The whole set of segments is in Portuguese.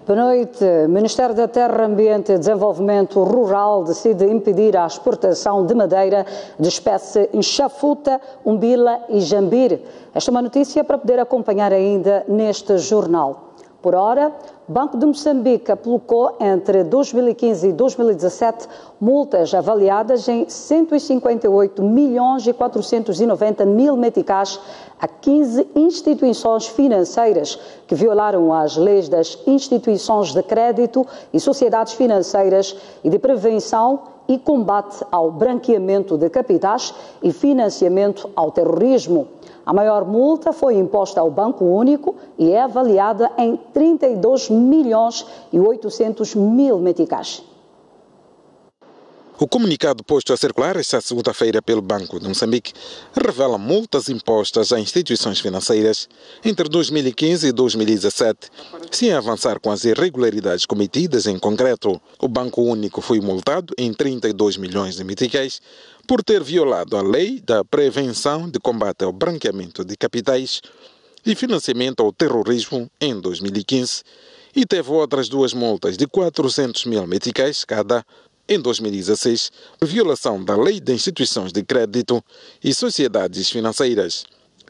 Boa noite. O Ministério da Terra, Ambiente e Desenvolvimento Rural decide impedir a exportação de madeira de espécie enxafuta, umbila e jambir. Esta é uma notícia para poder acompanhar ainda neste jornal. Por ora, o Banco de Moçambique aplicou entre 2015 e 2017 multas avaliadas em 158 milhões e 490 mil meticais a 15 instituições financeiras que violaram as leis das instituições de crédito e sociedades financeiras e de prevenção e combate ao branqueamento de capitais e financiamento ao terrorismo. A maior multa foi imposta ao Banco Único e é avaliada em 32 milhões e 800 mil meticais. O comunicado posto a circular esta segunda-feira pelo Banco de Moçambique revela multas impostas a instituições financeiras entre 2015 e 2017, sem avançar com as irregularidades cometidas em concreto. O Banco Único foi multado em 32 milhões de meticais por ter violado a lei da prevenção de combate ao branqueamento de capitais e financiamento ao terrorismo em 2015 e teve outras duas multas de 400 mil meticais cada em 2016, por violação da Lei de Instituições de Crédito e Sociedades Financeiras.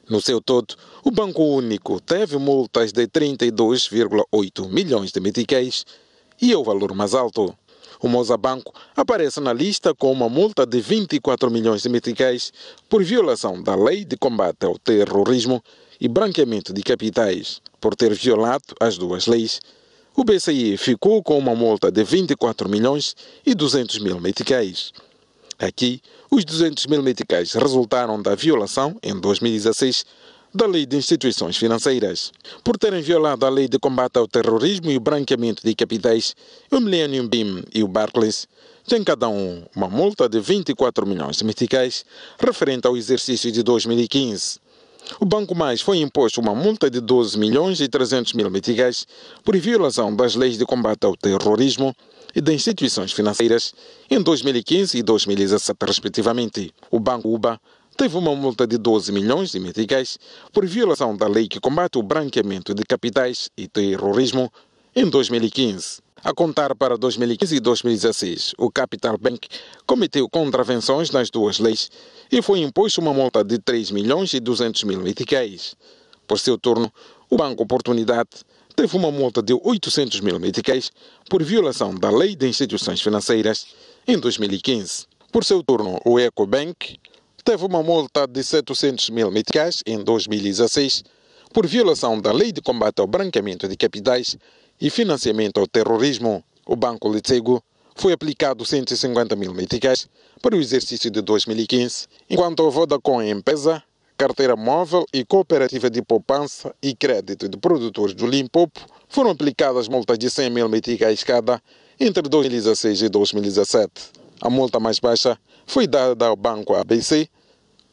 No seu todo, o Banco Único teve multas de 32,8 milhões de meticais e é o valor mais alto. O Moçambique aparece na lista com uma multa de 24 milhões de meticais por violação da Lei de Combate ao Terrorismo e Branqueamento de Capitais. Por ter violado as duas leis, o BCI ficou com uma multa de 24 milhões e 200 mil meticais. Aqui, os 200 mil meticais resultaram da violação, em 2016, da Lei de Instituições Financeiras. Por terem violado a Lei de Combate ao Terrorismo e o Branqueamento de Capitais, o Millennium BIM e o Barclays têm cada um uma multa de 24 milhões de meticais referente ao exercício de 2015. O Banco Mais foi imposto uma multa de 12 milhões e 300 mil meticais por violação das leis de combate ao terrorismo e de instituições financeiras em 2015 e 2017, respectivamente. O Banco UBA teve uma multa de 12 milhões de meticais por violação da lei que combate o branqueamento de capitais e terrorismo em 2015. A contar para 2015 e 2016, o Capital Bank cometeu contravenções nas duas leis e foi imposto uma multa de 3 milhões e 200 mil meticais. Por seu turno, o Banco Oportunidade teve uma multa de 800 mil meticais por violação da Lei de Instituições Financeiras em 2015. Por seu turno, o Ecobank teve uma multa de 700 mil meticais em 2016 por violação da Lei de Combate ao Branqueamento de Capitais e financiamento ao terrorismo. O Banco Litsego foi aplicado 150 mil meticais para o exercício de 2015, enquanto a Vodacom M-Pesa, Carteira Móvel e Cooperativa de Poupança e Crédito de Produtores do Limpopo foram aplicadas multas de 100 mil meticais cada entre 2016 e 2017. A multa mais baixa foi dada ao Banco ABC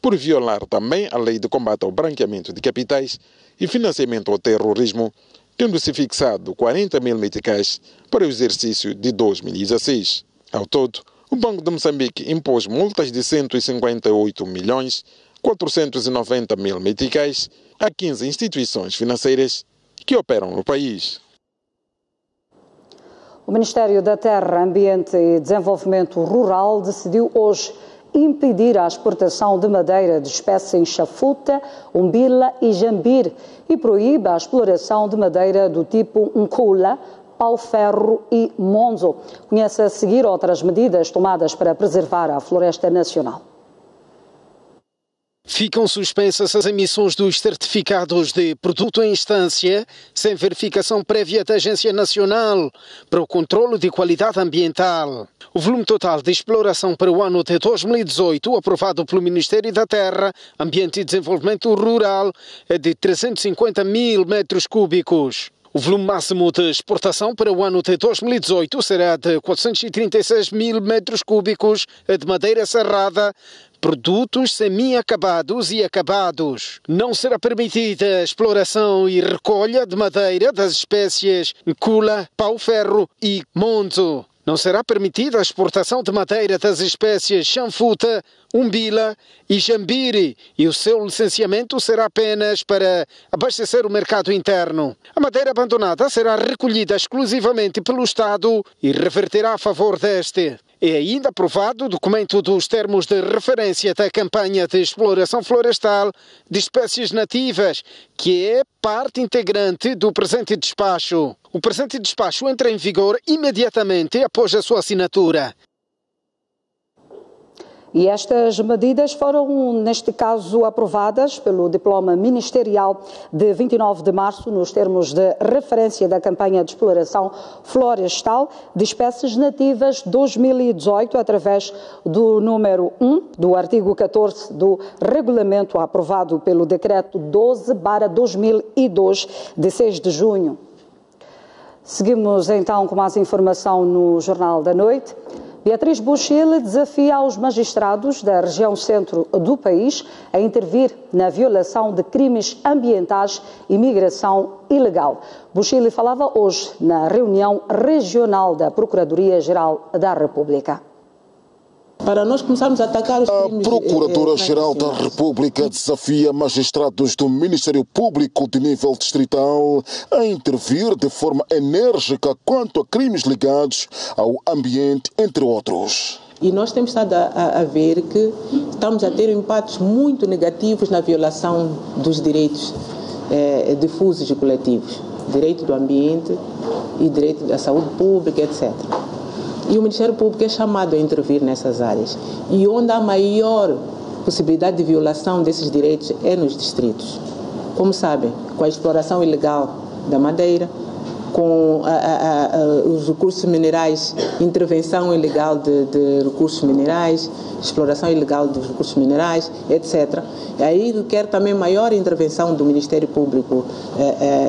por violar também a Lei de Combate ao Branqueamento de Capitais e financiamento ao terrorismo, tendo-se fixado 40 mil meticais para o exercício de 2016. Ao todo, o Banco de Moçambique impôs multas de 158 milhões 490 mil meticais a 15 instituições financeiras que operam no país. O Ministério da Terra, Ambiente e Desenvolvimento Rural decidiu hoje impedir a exportação de madeira de espécie enxafuta, umbila e jambir e proíbe a exploração de madeira do tipo uncula, pau-ferro e monzo. Conhece a seguir outras medidas tomadas para preservar a floresta nacional. Ficam suspensas as emissões dos certificados de produto em instância, sem verificação prévia da Agência Nacional para o Controlo de Qualidade Ambiental. O volume total de exploração para o ano de 2018, aprovado pelo Ministério da Terra, Ambiente e Desenvolvimento Rural, é de 350 mil metros cúbicos. O volume máximo de exportação para o ano de 2018 será de 436 mil metros cúbicos de madeira serrada, produtos semi-acabados e acabados. Não será permitida a exploração e recolha de madeira das espécies cula, pau-ferro e monzo. Não será permitida a exportação de madeira das espécies chanfuta, umbila e jambiri e o seu licenciamento será apenas para abastecer o mercado interno. A madeira abandonada será recolhida exclusivamente pelo Estado e reverterá a favor deste. É ainda aprovado o documento dos termos de referência da campanha de exploração florestal de espécies nativas, que é parte integrante do presente despacho. O presente despacho entra em vigor imediatamente após a sua assinatura. E estas medidas foram, neste caso, aprovadas pelo diploma ministerial de 29 de março, nos termos de referência da campanha de exploração florestal de espécies nativas 2018, através do número 1 do artigo 14 do regulamento aprovado pelo decreto 12/2002, de 6 de junho. Seguimos então com mais informação no Jornal da Noite. Beatriz Buchile desafia os magistrados da região centro do país a intervir na violação de crimes ambientais e migração ilegal. Buchile falava hoje na reunião regional da Procuradoria-Geral da República. Para nós começarmos a atacar os crimes... A Procuradora-Geral da República desafia magistrados do Ministério Público de nível distrital a intervir de forma enérgica quanto a crimes ligados ao ambiente, entre outros. E nós temos estado a ver que estamos a ter impactos muito negativos na violação dos direitos difusos e coletivos. Direito do ambiente e direito da saúde pública, etc. E o Ministério Público é chamado a intervir nessas áreas. E onde há maior possibilidade de violação desses direitos é nos distritos. Como sabem, com a exploração ilegal da madeira, com os recursos minerais, intervenção ilegal de recursos minerais, exploração ilegal dos recursos minerais, etc. E aí requer também maior intervenção do Ministério Público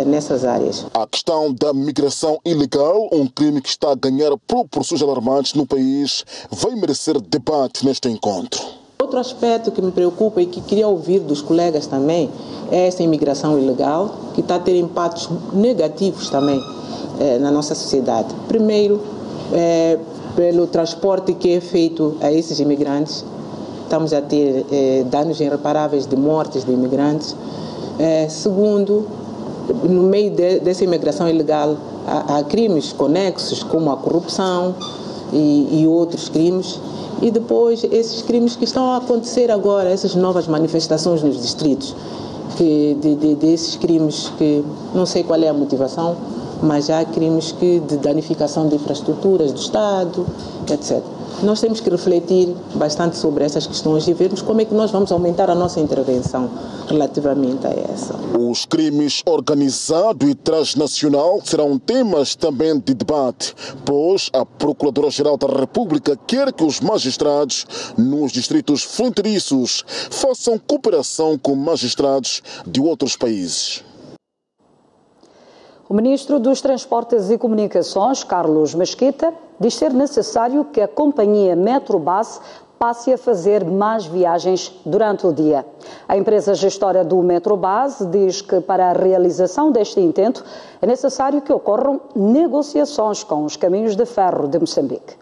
nessas áreas. A questão da migração ilegal, um crime que está a ganhar proporções alarmantes no país, vai merecer debate neste encontro. Outro aspecto que me preocupa e que queria ouvir dos colegas também é essa imigração ilegal, que está a ter impactos negativos também na nossa sociedade. Primeiro, pelo transporte que é feito a esses imigrantes, estamos a ter danos irreparáveis de mortes de imigrantes. Segundo, no meio dessa imigração ilegal, há crimes conexos, como a corrupção e outros crimes. E depois, esses crimes que estão a acontecer agora, essas novas manifestações nos distritos, desses crimes que não sei qual é a motivação, mas há crimes de danificação de infraestruturas do Estado, etc. Nós temos que refletir bastante sobre essas questões e vermos como é que nós vamos aumentar a nossa intervenção relativamente a essa. Os crimes organizado e transnacional serão temas também de debate, pois a Procuradora-Geral da República quer que os magistrados nos distritos fronteiriços façam cooperação com magistrados de outros países. O ministro dos Transportes e Comunicações, Carlos Mesquita, diz ser necessário que a companhia Metrobus passe a fazer mais viagens durante o dia. A empresa gestora do Metrobus diz que para a realização deste intento é necessário que ocorram negociações com os caminhos de ferro de Moçambique.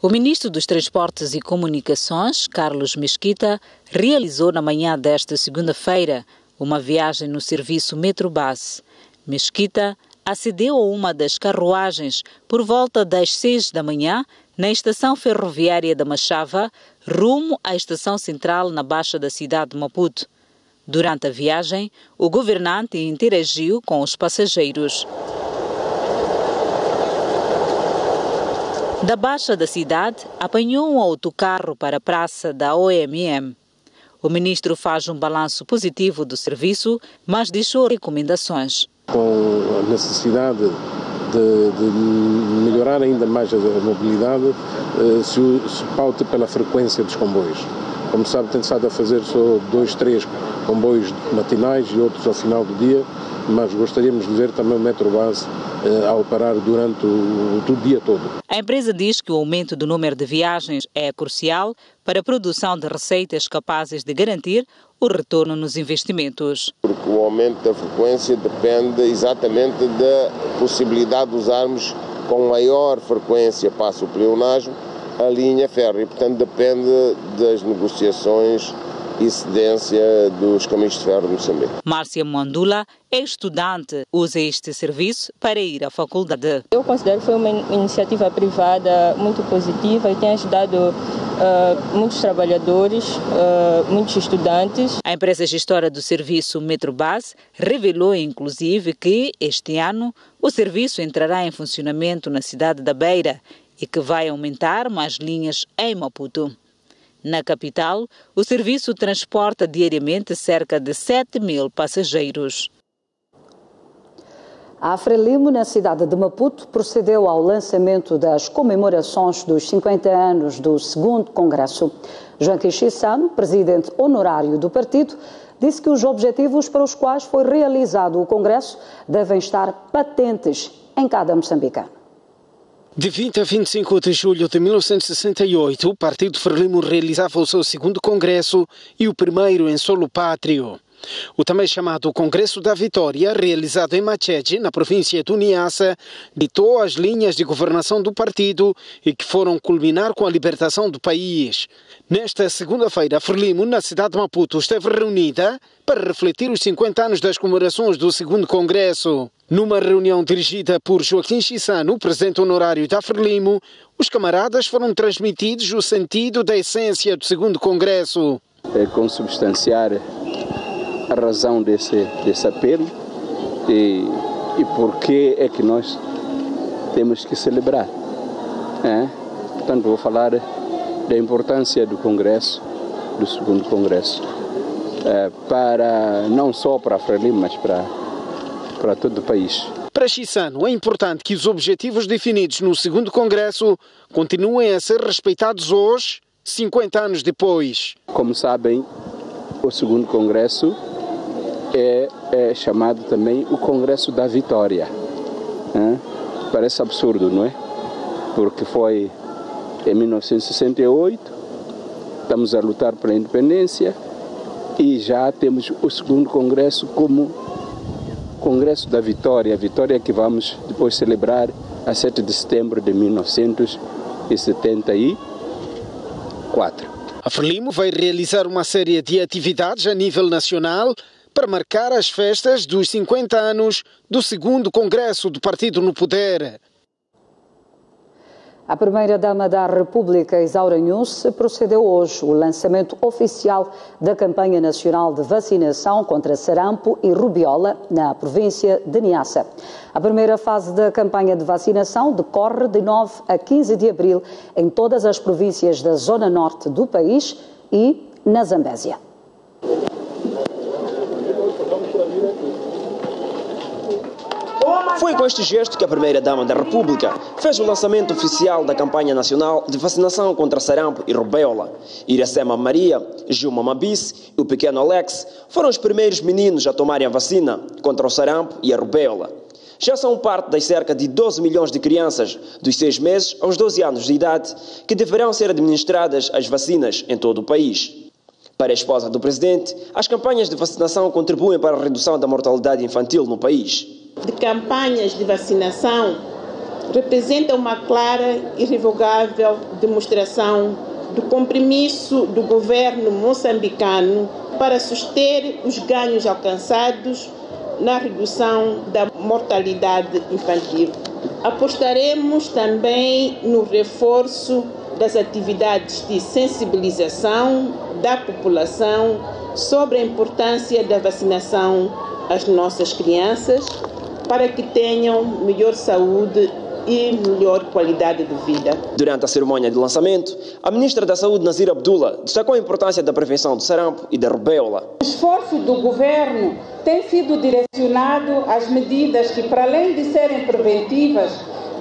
O ministro dos Transportes e Comunicações, Carlos Mesquita, realizou na manhã desta segunda-feira uma viagem no serviço Metrobus. Mesquita acedeu a uma das carruagens por volta das 6 da manhã na estação ferroviária da Machava, rumo à estação central na Baixa da cidade de Maputo. Durante a viagem, o governante interagiu com os passageiros. Da Baixa da cidade, apanhou um autocarro para a praça da OMM. O ministro faz um balanço positivo do serviço, mas deixou recomendações. Com a necessidade de melhorar ainda mais a mobilidade, se paute pela frequência dos comboios. Como sabe, tem estado a fazer só 2, 3 comboios matinais e outros ao final do dia, mas gostaríamos de ver também o Metrobus a operar durante o dia todo. A empresa diz que o aumento do número de viagens é crucial para a produção de receitas capazes de garantir o retorno nos investimentos. Porque o aumento da frequência depende exatamente da possibilidade de usarmos com maior frequência passa o pleonasmo, a linha férrea. Portanto, depende das negociações e cedência dos caminhos de ferro de Moçambique. Márcia Mwandula é estudante, usa este serviço para ir à faculdade. Eu considero que foi uma iniciativa privada muito positiva e tem ajudado muitos trabalhadores, muitos estudantes. A empresa gestora do serviço Metrobus revelou, inclusive, que este ano o serviço entrará em funcionamento na cidade da Beira e que vai aumentar mais linhas em Maputo. Na capital, o serviço transporta diariamente cerca de 7.000 passageiros. A Frelimo, na cidade de Maputo, procedeu ao lançamento das comemorações dos 50 anos do 2º Congresso. João Quixissano, presidente honorário do partido, disse que os objetivos para os quais foi realizado o Congresso devem estar patentes em cada moçambicano. De 20 a 25 de julho de 1968, o Partido Frelimo realizava o seu 2º Congresso e o primeiro em solo pátrio. O também chamado Congresso da Vitória, realizado em Machete, na província do Niassa, ditou as linhas de governação do partido e que foram culminar com a libertação do país. Nesta segunda-feira, a Frelimo, na cidade de Maputo, esteve reunida para refletir os 50 anos das comemorações do 2º Congresso. Numa reunião dirigida por Joaquim Chissano, presidente honorário da Frelimo, os camaradas foram transmitidos o sentido da essência do 2º Congresso. Consubstanciar a razão desse apelo e por que é que nós temos que celebrar. Portanto, vou falar da importância do Congresso, do 2º Congresso, para, não só para a Frelimo, mas para todo o país. Para Chissano, é importante que os objetivos definidos no 2º Congresso continuem a ser respeitados hoje, 50 anos depois. Como sabem, o 2º Congresso é chamado também o Congresso da Vitória. Parece absurdo, não é? Porque foi em 1968, estamos a lutar pela independência e já temos o 2º Congresso como Congresso da Vitória, a vitória que vamos depois celebrar a 7 de setembro de 1974. A Frelimo vai realizar uma série de atividades a nível nacional para marcar as festas dos 50 anos do 2º Congresso do Partido no Poder. A primeira-dama da República, Isaura Nunes, procedeu hoje ao lançamento oficial da campanha nacional de vacinação contra sarampo e rubéola na província de Niassa. A primeira fase da campanha de vacinação decorre de 9 a 15 de abril em todas as províncias da zona norte do país e na Zambésia. Foi com este gesto que a primeira-dama da República fez o lançamento oficial da campanha nacional de vacinação contra sarampo e rubéola. Iracema Maria, Gilma Mabis e o pequeno Alex foram os primeiros meninos a tomarem a vacina contra o sarampo e a rubéola. Já são parte das cerca de 12 milhões de crianças dos 6 meses aos 12 anos de idade que deverão ser administradas as vacinas em todo o país. Para a esposa do presidente, as campanhas de vacinação contribuem para a redução da mortalidade infantil no país. De campanhas de vacinação representa uma clara e irrevogável demonstração do compromisso do governo moçambicano para suster os ganhos alcançados na redução da mortalidade infantil. Apostaremos também no reforço das atividades de sensibilização da população sobre a importância da vacinação às nossas crianças, para que tenham melhor saúde e melhor qualidade de vida. Durante a cerimônia de lançamento, a ministra da Saúde, Nazira Abdullah, destacou a importância da prevenção do sarampo e da rubéola. O esforço do governo tem sido direcionado às medidas que, para além de serem preventivas,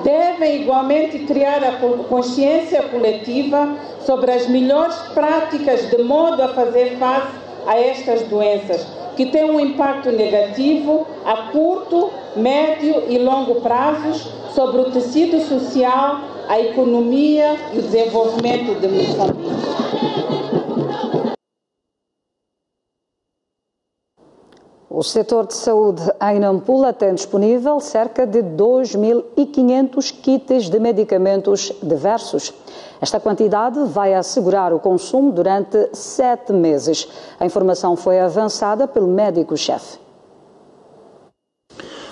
devem igualmente criar a consciência coletiva sobre as melhores práticas de modo a fazer face a estas doenças, que têm um impacto negativo a curto, médio e longo prazos sobre o tecido social, a economia e o desenvolvimento de Moçambique. O setor de saúde em Nampula tem disponível cerca de 2.500 kits de medicamentos diversos. Esta quantidade vai assegurar o consumo durante 7 meses. A informação foi avançada pelo médico-chefe.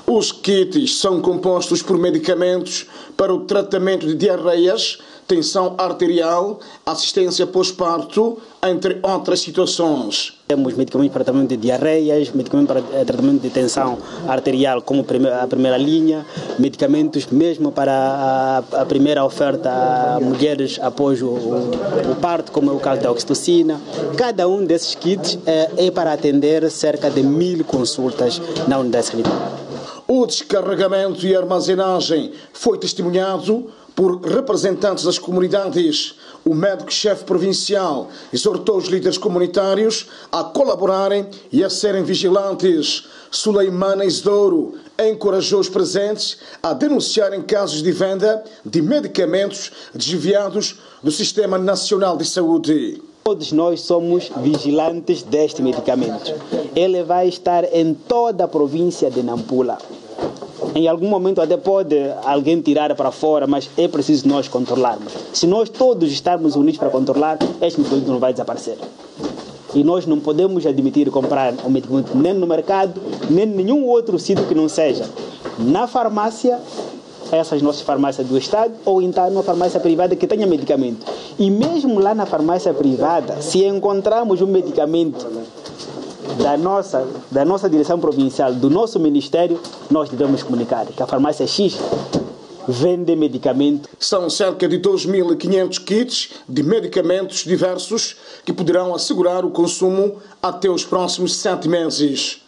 Os kits são compostos por medicamentos para o tratamento de diarreias, tensão arterial, assistência pós-parto, entre outras situações. Temos medicamentos para tratamento de diarreias, medicamentos para tratamento de tensão arterial como a primeira linha, medicamentos mesmo para a primeira oferta a mulheres após o parto, como é o caso da oxitocina. Cada um desses kits é para atender cerca de 1.000 consultas na unidade sanitária. O descarregamento e armazenagem foi testemunhado por representantes das comunidades. O médico-chefe provincial exortou os líderes comunitários a colaborarem e a serem vigilantes. Suleimana Isidoro encorajou os presentes a denunciarem casos de venda de medicamentos desviados do Sistema Nacional de Saúde. Todos nós somos vigilantes deste medicamento. Ele vai estar em toda a província de Nampula. Em algum momento até pode alguém tirar para fora, mas é preciso nós controlarmos. Se nós todos estarmos unidos para controlar, este medicamento não vai desaparecer. E nós não podemos admitir comprar um medicamento nem no mercado, nem em nenhum outro sítio que não seja na farmácia, essas nossas farmácias do Estado, ou então numa farmácia privada que tenha medicamento. E mesmo lá na farmácia privada, se encontrarmos um medicamento da nossa direção provincial, do nosso ministério, nós devemos comunicar que a farmácia X vende medicamento. São cerca de 2.500 kits de medicamentos diversos que poderão assegurar o consumo até os próximos 7 meses.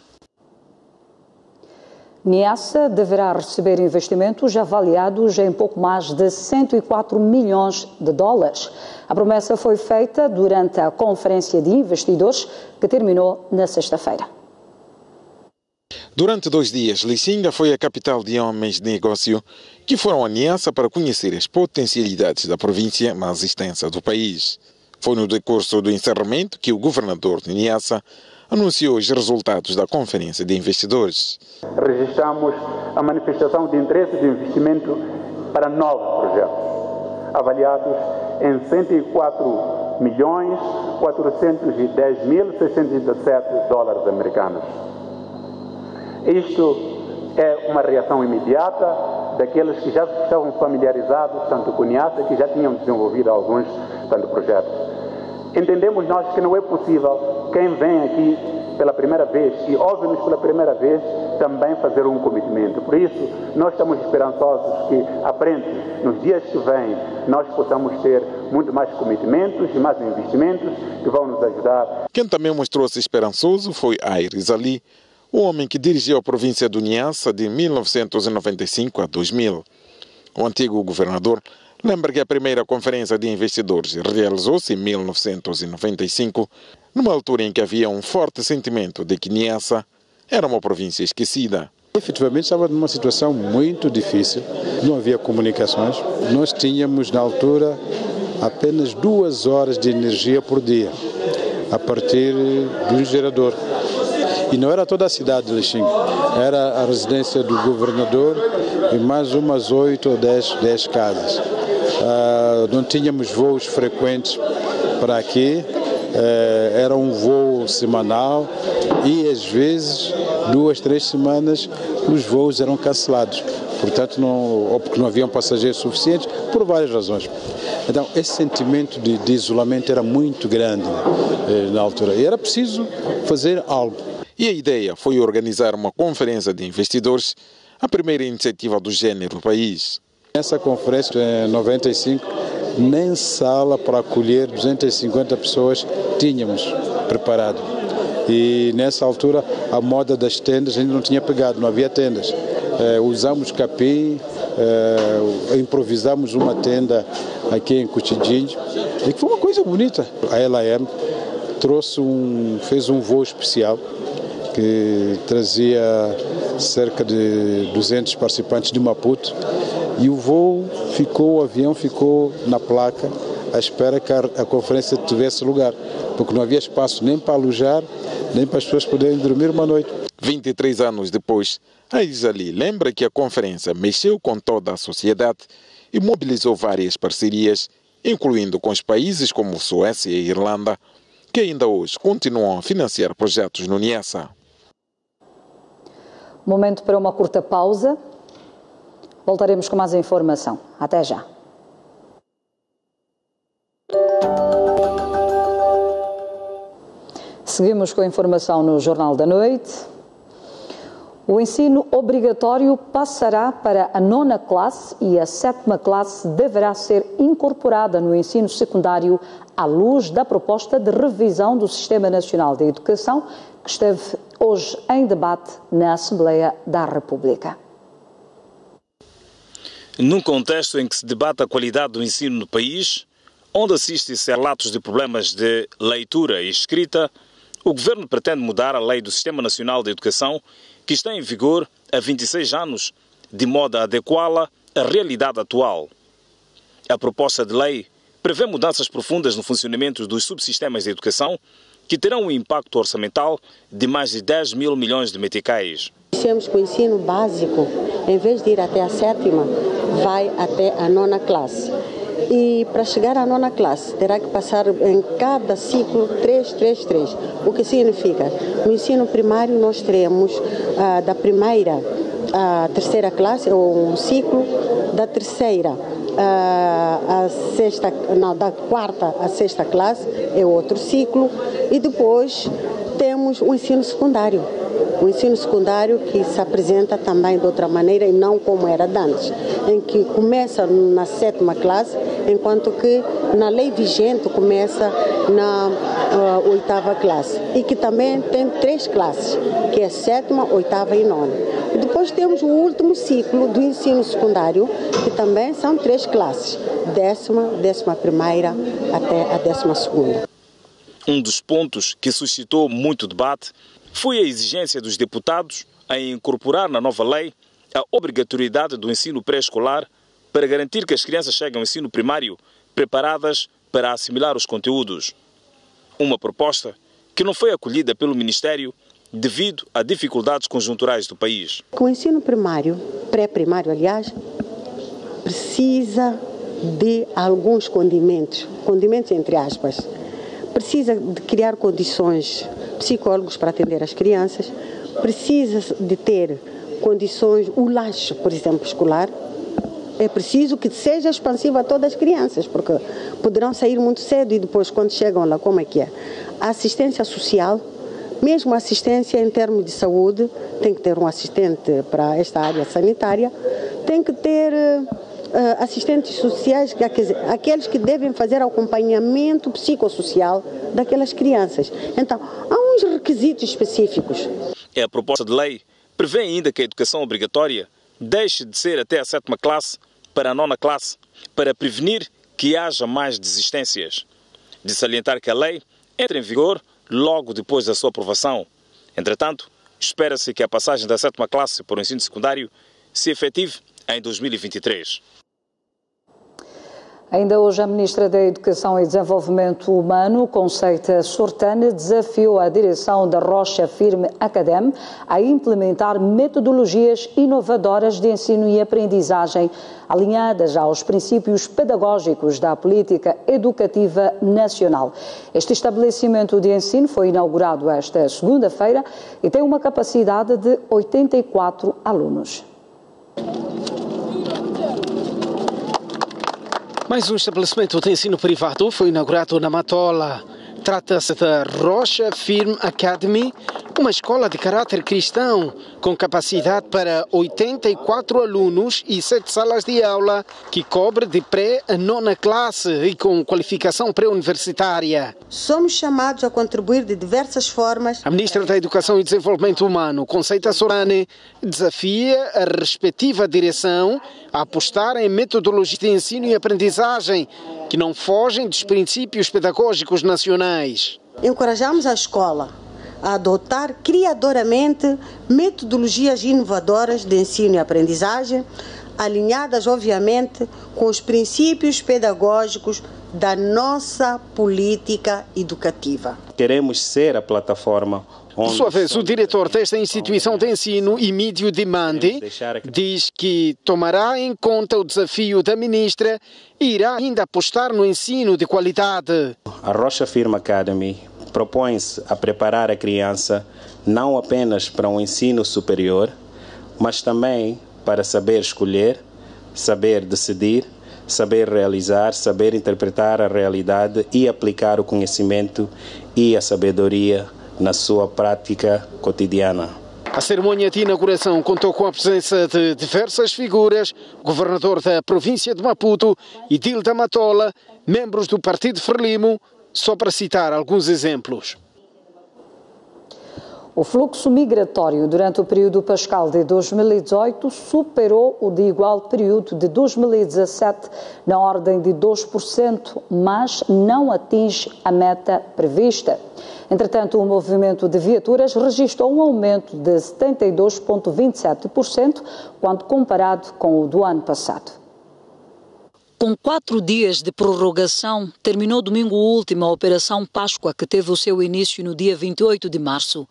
Niassa deverá receber investimentos avaliados em pouco mais de 104 milhões de dólares. A promessa foi feita durante a conferência de investidores que terminou na sexta-feira. Durante 2 dias, Lichinga foi a capital de homens de negócio que foram a Niassa para conhecer as potencialidades da província mais extensa do país. Foi no decurso do encerramento que o governador de Niassa anunciou os resultados da conferência de investidores. Registramos a manifestação de interesse de investimento para 9 projetos, avaliados em 104.410.617 dólares americanos. Isto é uma reação imediata daqueles que já estavam familiarizados tanto com Niassa, que já tinham desenvolvido alguns projetos. Entendemos nós que não é possível quem vem aqui pela primeira vez e ouve-nos pela primeira vez também fazer um comitimento. Por isso, nós estamos esperançosos que, à frente, nos dias que vêm, nós possamos ter muito mais comitimentos e mais investimentos que vão nos ajudar. Quem também mostrou-se esperançoso foi Aires Ali, o homem que dirigiu a província do Niassa de 1995 a 2000. O antigo governador lembra que a primeira conferência de investidores realizou-se em 1995, numa altura em que havia um forte sentimento de que Niassa era uma província esquecida. Efetivamente estava numa situação muito difícil, não havia comunicações. Nós tínhamos na altura apenas 2 horas de energia por dia, a partir de um gerador. E não era toda a cidade de Lichinga, era a residência do governador e mais umas 8 ou 10 casas. Não tínhamos voos frequentes para aqui, era um voo semanal e às vezes 2, 3 semanas os voos eram cancelados. Portanto, ou porque não haviam passageiros suficientes, por várias razões. Então, esse sentimento de isolamento era muito grande na altura e era preciso fazer algo. E a ideia foi organizar uma conferência de investidores, a primeira iniciativa do gênero no país. Nessa conferência, em 95, nem sala para acolher 250 pessoas tínhamos preparado. E nessa altura, a moda das tendas ainda não tinha pegado, não havia tendas. Usamos capim, improvisamos uma tenda aqui em Cuchidinho, e foi uma coisa bonita. A LAM fez um voo especial que trazia cerca de 200 participantes de Maputo, e o avião ficou na placa à espera que a conferência tivesse lugar, porque não havia espaço nem para alojar, nem para as pessoas poderem dormir uma noite. 23 anos depois, a Isali lembra que a conferência mexeu com toda a sociedade e mobilizou várias parcerias, incluindo com os países como Suécia e Irlanda, que ainda hoje continuam a financiar projetos no Niassa. Momento para uma curta pausa. Voltaremos com mais informação. Até já. Seguimos com a informação no Jornal da Noite. O ensino obrigatório passará para a 9ª classe e a 7ª classe deverá ser incorporada no ensino secundário à luz da proposta de revisão do Sistema Nacional de Educação que esteve hoje em debate na Assembleia da República. Num contexto em que se debate a qualidade do ensino no país, onde assiste-se a relatos de problemas de leitura e escrita, o Governo pretende mudar a lei do Sistema Nacional de Educação, que está em vigor há 26 anos, de modo a adequá-la à realidade atual. A proposta de lei prevê mudanças profundas no funcionamento dos subsistemas de educação, que terão um impacto orçamental de mais de 10 mil milhões de meticais. Dissemos que o ensino básico, em vez de ir até a 7ª, vai até a 9ª classe. E para chegar à 9ª classe, terá que passar em cada ciclo 3. O que significa? No ensino primário nós teremos da primeira à 3ª classe, ou um ciclo, da 3ª à 6ª, não, da 4ª à 6ª classe é outro ciclo, e depois temos o ensino secundário. O ensino secundário que se apresenta também de outra maneira e não como era antes, em que começa na 7ª classe, enquanto que na lei vigente começa na 8ª classe, e que também tem 3 classes, que é 7ª, 8ª e 9ª. E depois temos o último ciclo do ensino secundário, que também são 3 classes, 10ª, 11ª até a 12ª. Um dos pontos que suscitou muito debate foi a exigência dos deputados em incorporar na nova lei a obrigatoriedade do ensino pré-escolar para garantir que as crianças cheguem ao ensino primário preparadas para assimilar os conteúdos. Uma proposta que não foi acolhida pelo Ministério devido a dificuldades conjunturais do país. O ensino primário, pré-primário aliás, precisa de alguns condimentos entre aspas. Precisa de criar condições psicólogos para atender as crianças, precisa de ter condições, o laço, por exemplo, escolar. É preciso que seja expansivo a todas as crianças, porque poderão sair muito cedo e depois, quando chegam lá, como é que é? A assistência social, mesmo a assistência em termos de saúde, tem que ter um assistente para esta área sanitária, tem que ter assistentes sociais, aqueles que devem fazer acompanhamento psicossocial daquelas crianças. Então, há uns requisitos específicos. A proposta de lei prevê ainda que a educação obrigatória deixe de ser até a 7ª classe para a 9ª classe, para prevenir que haja mais desistências. De salientar que a lei entra em vigor logo depois da sua aprovação. Entretanto, espera-se que a passagem da 7ª classe para o ensino secundário se efetive em 2023. Ainda hoje, a Ministra da Educação e Desenvolvimento Humano, Conceita Sortane, desafiou a direção da Rocha Firme Academy a implementar metodologias inovadoras de ensino e aprendizagem alinhadas aos princípios pedagógicos da Política Educativa Nacional. Este estabelecimento de ensino foi inaugurado esta segunda-feira e tem uma capacidade de 84 alunos. Mais um estabelecimento de ensino privado foi inaugurado na Matola. Trata-se da Rocha Firme Academy, uma escola de caráter cristão com capacidade para 84 alunos e 7 salas de aula, que cobre de pré a 9ª classe e com qualificação pré-universitária. Somos chamados a contribuir de diversas formas. A Ministra da Educação e Desenvolvimento Humano, Conceita Sortane, desafia a respectiva direção a apostar em metodologias de ensino e aprendizagem que não fogem dos princípios pedagógicos nacionais. Encorajamos a escola a adotar criadoramente metodologias inovadoras de ensino e aprendizagem, alinhadas, obviamente, com os princípios pedagógicos da nossa política educativa. Queremos ser a plataforma. Por sua vez, o diretor desta instituição de ensino, Emídio Dimandi, diz que tomará em conta o desafio da ministra e irá ainda apostar no ensino de qualidade. A Rocha Firme Academy propõe-se a preparar a criança não apenas para um ensino superior, mas também para saber escolher, saber decidir, saber realizar, saber interpretar a realidade e aplicar o conhecimento e a sabedoria na sua prática cotidiana. A cerimônia de inauguração contou com a presença de diversas figuras, o governador da província de Maputo, Idilda Matola, membros do Partido Frelimo, só para citar alguns exemplos. O fluxo migratório durante o período pascal de 2018 superou o de igual período de 2017 na ordem de 2%, mas não atinge a meta prevista. Entretanto, o movimento de viaturas registrou um aumento de 72,27% quando comparado com o do ano passado. Com 4 dias de prorrogação, terminou domingo último a Operação Páscoa, que teve o seu início no dia 28 de março.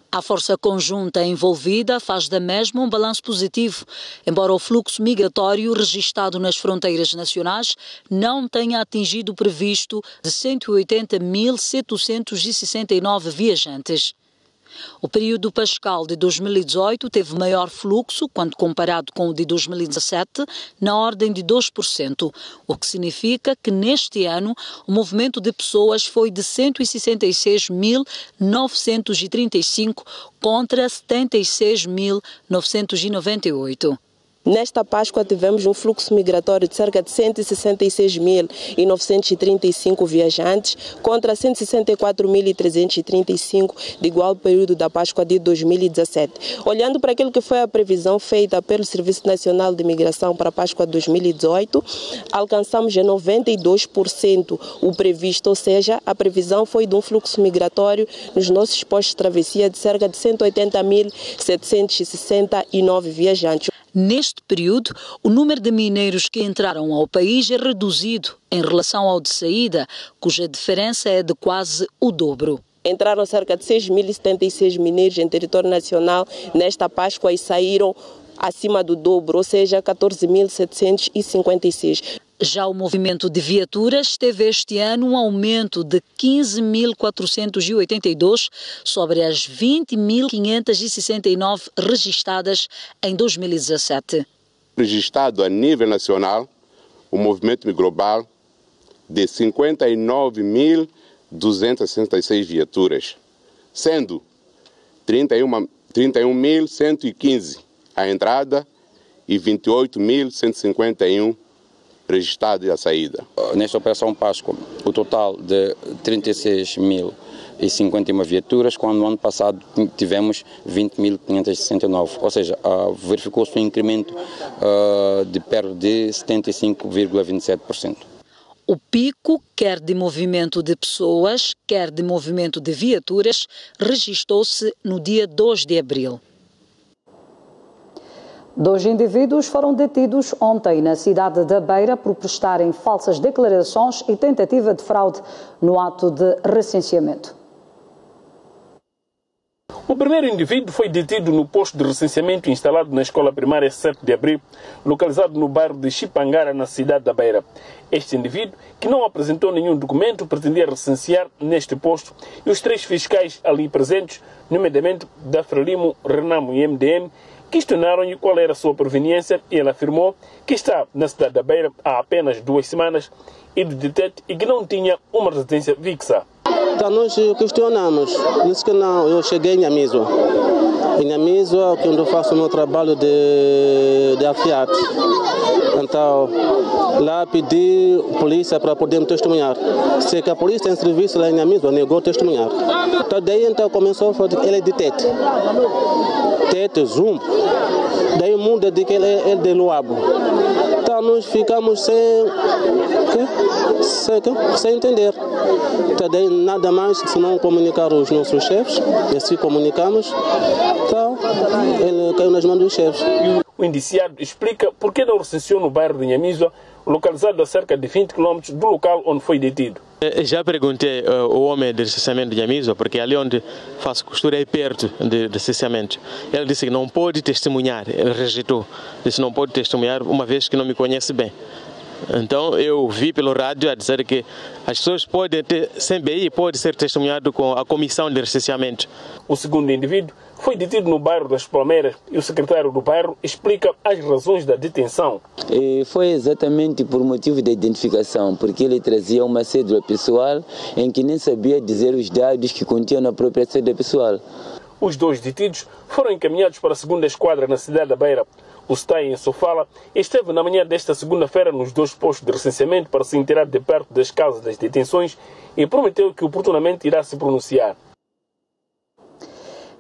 A força conjunta envolvida faz da mesma um balanço positivo, embora o fluxo migratório registrado nas fronteiras nacionais não tenha atingido o previsto de 180.769 viajantes. O período pascal de 2018 teve maior fluxo quando comparado com o de 2017, na ordem de 2%, o que significa que neste ano o movimento de pessoas foi de 166.935 contra 76.998. Nesta Páscoa tivemos um fluxo migratório de cerca de 166.935 viajantes contra 164.335 de igual período da Páscoa de 2017. Olhando para aquilo que foi a previsão feita pelo Serviço Nacional de Imigração para a Páscoa 2018, alcançamos em 92% o previsto, ou seja, a previsão foi de um fluxo migratório nos nossos postos de travessia de cerca de 180.769 viajantes. Neste período, o número de mineiros que entraram ao país é reduzido em relação ao de saída, cuja diferença é de quase o dobro. Entraram cerca de 6.076 mineiros em território nacional nesta Páscoa e saíram acima do dobro, ou seja, 14.756. Já o movimento de viaturas teve este ano um aumento de 15.482 sobre as 20.569 registradas em 2017. Registrado a nível nacional, o movimento global de 59.266 viaturas, sendo 31.115 a entrada e 28.151 registrados à saída. Nesta Operação Páscoa, o total de 36.051 viaturas, quando no ano passado tivemos 20.569, ou seja, verificou-se um incremento de perto de 75,27%. O pico, quer de movimento de pessoas, quer de movimento de viaturas, registrou-se no dia 2 de abril. 2 indivíduos foram detidos ontem na cidade da Beira por prestarem falsas declarações e tentativa de fraude no ato de recenseamento. O primeiro indivíduo foi detido no posto de recenseamento instalado na escola primária 7 de abril, localizado no bairro de Chipangara, na cidade da Beira. Este indivíduo, que não apresentou nenhum documento, pretendia recensear neste posto e os 3 fiscais ali presentes, nomeadamente da Frelimo, Renamo e MDM, questionaram-lhe qual era a sua proveniência e ele afirmou que está na cidade da Beira há apenas 2 semanas e que não tinha uma residência fixa. Então nós questionamos, disse que não, eu cheguei em Nhamizo. Em Nhamizo é onde eu faço o meu trabalho de afiate. Então, lá pedi a polícia para poder me testemunhar. Se que a polícia em serviço lá em Nhamizo negou testemunhar. Então daí então começou a falar, ele é de Tete. Tete, Zumbo. Daí o mundo de que ele é de Luabo. Então nós ficamos sem entender. Então daí nada mais se não comunicar os nossos chefes. E assim comunicamos. Então ele caiu nas mãos dos chefes. O indiciado explica por que não recenseou no bairro de Nhamizo localizado a cerca de 20 km do local onde foi detido. Já perguntei ao homem de licenciamento de Amiso, porque ali onde faço costura é perto de licenciamento. Ele disse que não pode testemunhar, ele rejeitou. Disse que não pode testemunhar uma vez que não me conhece bem. Então eu vi pelo rádio a dizer que as pessoas podem ter, sem BI, pode ser testemunhado com a comissão de licenciamento. O segundo indivíduo foi detido no bairro das Palmeiras e o secretário do bairro explica as razões da detenção. Foi exatamente por motivo de identificação, porque ele trazia uma cédula pessoal em que nem sabia dizer os dados que continham na própria cédula pessoal. Os dois detidos foram encaminhados para a segunda esquadra na cidade da Beira. O STAI em Sofala esteve na manhã desta segunda-feira nos 2 postos de recenseamento para se inteirar de perto das casas das detenções e prometeu que oportunamente irá se pronunciar.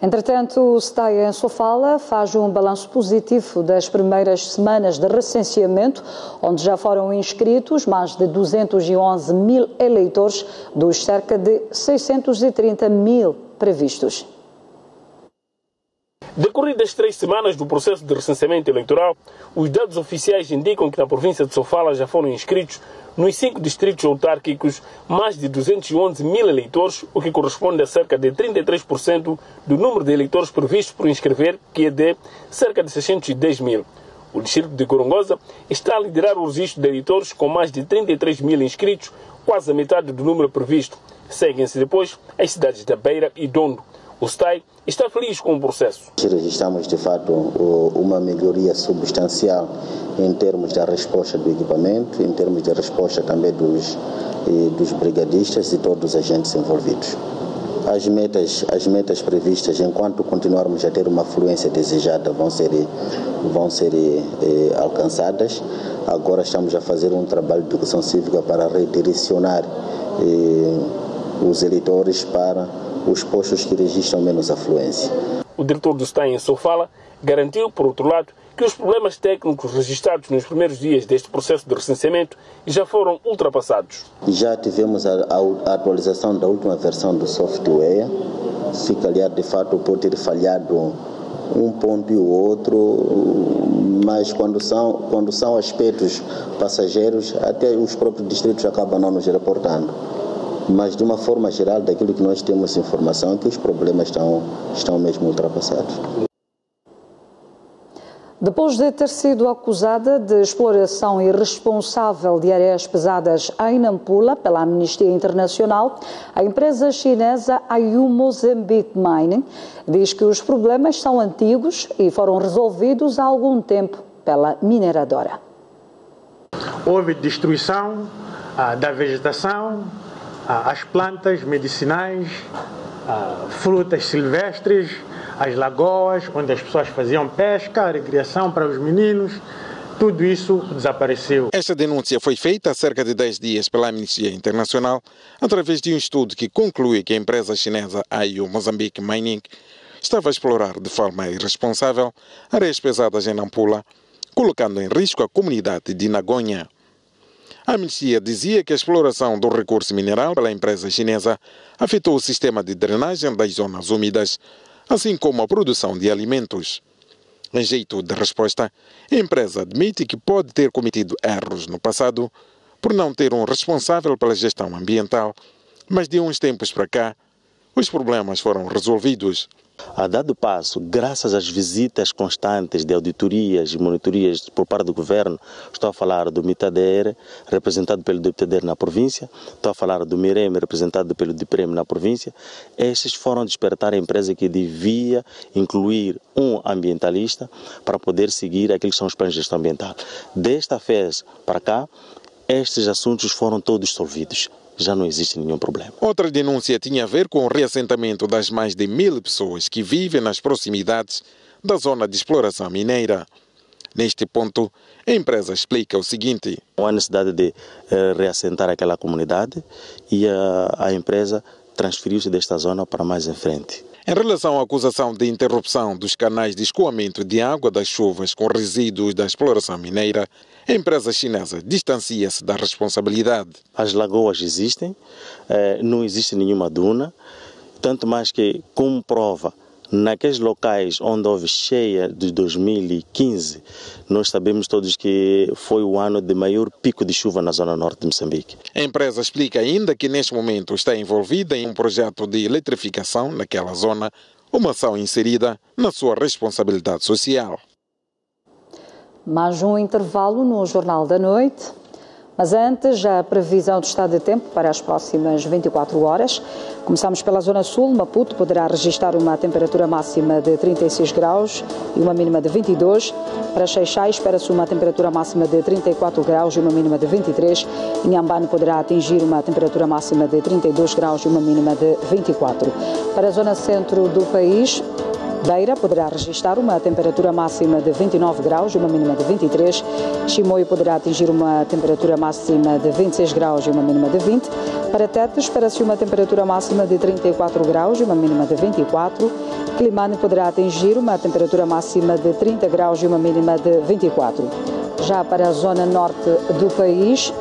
Entretanto, o STAI em Sofala faz um balanço positivo das primeiras semanas de recenseamento, onde já foram inscritos mais de 211 mil eleitores dos cerca de 630 mil previstos. Decorridas 3 semanas do processo de recenseamento eleitoral, os dados oficiais indicam que na província de Sofala já foram inscritos nos 5 distritos autárquicos mais de 211 mil eleitores, o que corresponde a cerca de 33% do número de eleitores previstos por inscrever, que é de cerca de 610 mil. O distrito de Gorongosa está a liderar o registro de eleitores com mais de 33 mil inscritos, quase a metade do número previsto. Seguem-se depois as cidades da Beira e Dondo. O STAI está feliz com o processo. Registramos, de fato, uma melhoria substancial em termos da resposta do equipamento, em termos da resposta também dos brigadistas e todos os agentes envolvidos. As metas previstas, enquanto continuarmos a ter uma fluência desejada, vão ser alcançadas. Agora estamos a fazer um trabalho de educação cívica para redirecionar os eleitores para os postos que registram menos afluência. O diretor do STAI em Sofala garantiu, por outro lado, que os problemas técnicos registrados nos primeiros dias deste processo de recenseamento já foram ultrapassados. Já tivemos a atualização da última versão do software. Se calhar, de fato, pode ter falhado um ponto e o outro, mas quando são aspectos passageiros, até os próprios distritos acabam não nos reportando. Mas, de uma forma geral, daquilo que nós temos informação, é que os problemas estão mesmo ultrapassados. Depois de ter sido acusada de exploração irresponsável de areias pesadas em Nampula pela Amnistia Internacional, a empresa chinesa Ayu Mozambique Mining diz que os problemas são antigos e foram resolvidos há algum tempo pela mineradora. Houve destruição da vegetação, as plantas medicinais, frutas silvestres, as lagoas onde as pessoas faziam pesca, recreação para os meninos, tudo isso desapareceu. Esta denúncia foi feita há cerca de 10 dias pela Amnistia Internacional através de um estudo que conclui que a empresa chinesa Ayu Mozambique Mining estava a explorar de forma irresponsável areias pesadas em Nampula, colocando em risco a comunidade de Nagonha. A Amnistia dizia que a exploração do recurso mineral pela empresa chinesa afetou o sistema de drenagem das zonas úmidas, assim como a produção de alimentos. Em jeito de resposta, a empresa admite que pode ter cometido erros no passado por não ter um responsável pela gestão ambiental, mas de uns tempos para cá, os problemas foram resolvidos. A dado passo, graças às visitas constantes de auditorias e monitorias por parte do governo, estou a falar do Mitader, representado pelo Deputader na província, estou a falar do Mirem, representado pelo DIPREM na província, estes foram despertar a empresa que devia incluir um ambientalista para poder seguir aqueles que são os planos de gestão ambiental. Desta vez para cá, estes assuntos foram todos solvidos. Já não existe nenhum problema. Outra denúncia tinha a ver com o reassentamento das mais de 1000 pessoas que vivem nas proximidades da zona de exploração mineira. Neste ponto, a empresa explica o seguinte: há necessidade de reassentar aquela comunidade e a empresa transferiu-se desta zona para mais em frente. Em relação à acusação de interrupção dos canais de escoamento de água das chuvas com resíduos da exploração mineira, a empresa chinesa distancia-se da responsabilidade. As lagoas existem, não existe nenhuma duna, tanto mais que, como prova, Naqueles locais onde houve cheia de 2015, nós sabemos todos que foi o ano de maior pico de chuva na zona norte de Moçambique. A empresa explica ainda que neste momento está envolvida em um projeto de eletrificação naquela zona, uma ação inserida na sua responsabilidade social. Mais um intervalo no Jornal da Noite. Mas antes, a previsão do estado de tempo para as próximas 24 horas. Começamos pela Zona Sul. Maputo poderá registrar uma temperatura máxima de 36 graus e uma mínima de 22. Para Xai-Xai, espera-se uma temperatura máxima de 34 graus e uma mínima de 23. Inhambane poderá atingir uma temperatura máxima de 32 graus e uma mínima de 24. Para a Zona Centro do país, Beira poderá registrar uma temperatura máxima de 29 graus e uma mínima de 23. Chimoio poderá atingir uma temperatura máxima de 26 graus e uma mínima de 20. Para Tete, espera-se uma temperatura máxima de 34 graus e uma mínima de 24. Climane poderá atingir uma temperatura máxima de 30 graus e uma mínima de 24. Já para a zona norte do país,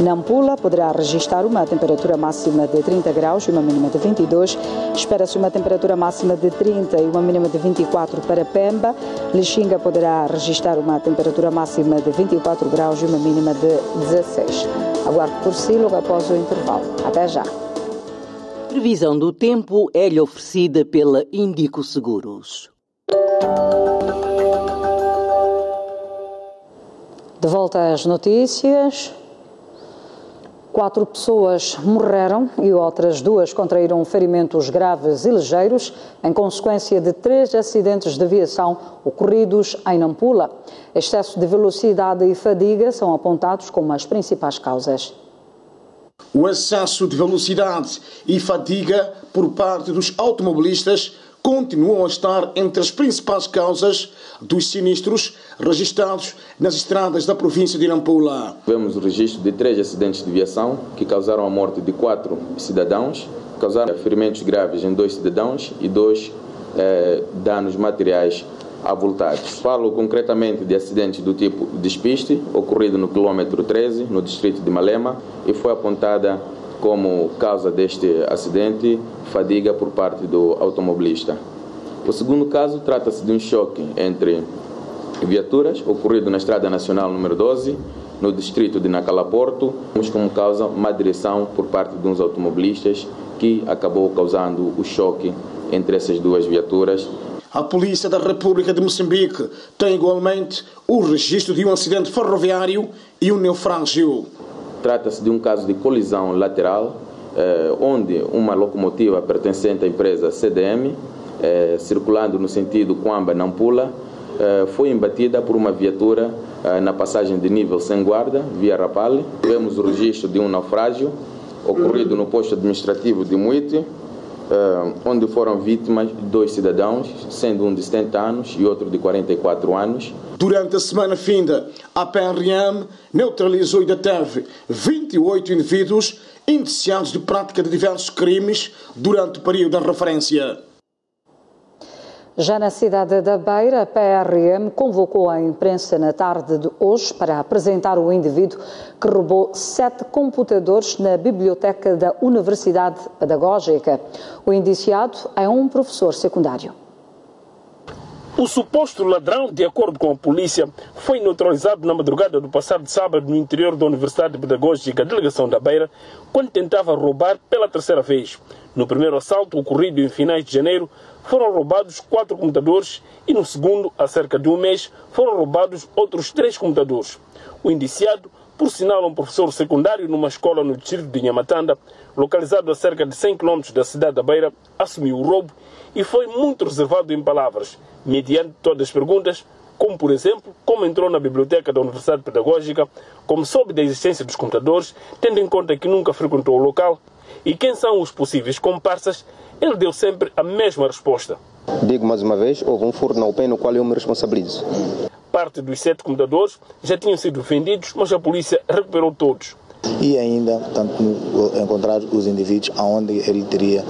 Nampula poderá registrar uma temperatura máxima de 30 graus e uma mínima de 22. Espera-se uma temperatura máxima de 30 e uma mínima de 24 para Pemba. Lixinga poderá registrar uma temperatura máxima de 24 graus e uma mínima de 16. Aguarde por si logo após o intervalo. Até já. Previsão do tempo é-lhe oferecida pela Índico Seguros. De volta às notícias. 4 pessoas morreram e outras 2 contraíram ferimentos graves e ligeiros em consequência de 3 acidentes de aviação ocorridos em Nampula. Excesso de velocidade e fadiga são apontados como as principais causas. O excesso de velocidade e fadiga por parte dos automobilistas continuam a estar entre as principais causas dos sinistros registrados nas estradas da província de Nampula. Tivemos o registro de 3 acidentes de viação que causaram a morte de 4 cidadãos, causaram ferimentos graves em 2 cidadãos e 2 danos materiais avultados. Falo concretamente de acidentes do tipo despiste, ocorrido no quilômetro 13, no distrito de Malema, e foi apontada como causa deste acidente fadiga por parte do automobilista. O segundo caso trata-se de um choque entre viaturas ocorrido na Estrada Nacional número 12, no distrito de Nacala-Porto. Temos como causa má direção por parte de uns automobilistas que acabou causando o choque entre essas 2 viaturas. A Polícia da República de Moçambique tem igualmente o registro de um acidente ferroviário e um naufrágio. Trata-se de um caso de colisão lateral, onde uma locomotiva pertencente à empresa CDM, circulando no sentido Coamba-Nampula, foi embatida por uma viatura na passagem de nível sem guarda, via Rapale. Tivemos o registro de um naufrágio ocorrido no posto administrativo de Muite, onde foram vítimas 2 cidadãos, sendo um de 70 anos e outro de 44 anos. Durante a semana finda, a PRM neutralizou e deteve 28 indivíduos indiciados de prática de diversos crimes durante o período da referência. Já na cidade da Beira, a PRM convocou a imprensa na tarde de hoje para apresentar o indivíduo que roubou 7 computadores na biblioteca da Universidade Pedagógica. O indiciado é um professor secundário. O suposto ladrão, de acordo com a polícia, foi neutralizado na madrugada do passado sábado no interior da Universidade Pedagógica, delegação da Beira, quando tentava roubar pela 3ª vez. No primeiro assalto, ocorrido em finais de janeiro, foram roubados 4 computadores e no segundo, há cerca de um mês, foram roubados outros 3 computadores. O indiciado, por sinal um professor secundário numa escola no distrito de Nhamatanda, localizado a cerca de 100 km da cidade da Beira, assumiu o roubo e foi muito reservado em palavras, mediante todas as perguntas, como por exemplo, como entrou na biblioteca da Universidade Pedagógica, como soube da existência dos computadores, tendo em conta que nunca frequentou o local, e quem são os possíveis comparsas. Ele deu sempre a mesma resposta. Digo mais uma vez, houve um furto na UPEN no qual eu me responsabilizo. Parte dos 7 computadores já tinham sido vendidos, mas a polícia recuperou todos. E ainda, encontrar os indivíduos aonde ele teria,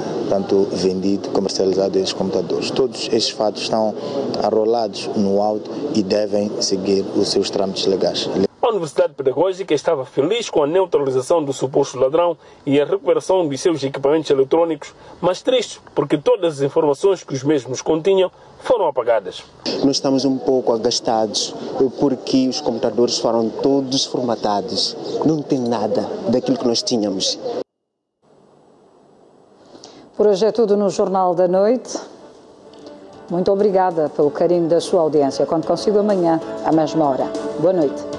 vendido, comercializado esses computadores. Todos estes fatos estão arrolados no auto e devem seguir os seus trâmites legais. A Universidade Pedagógica estava feliz com a neutralização do suposto ladrão e a recuperação de seus equipamentos eletrônicos, mas triste porque todas as informações que os mesmos continham foram apagadas. Nós estamos um pouco agastados porque os computadores foram todos formatados. Não tem nada daquilo que nós tínhamos. Por hoje é tudo no Jornal da Noite. Muito obrigada pelo carinho da sua audiência. Quando consigo amanhã, à mesma hora. Boa noite.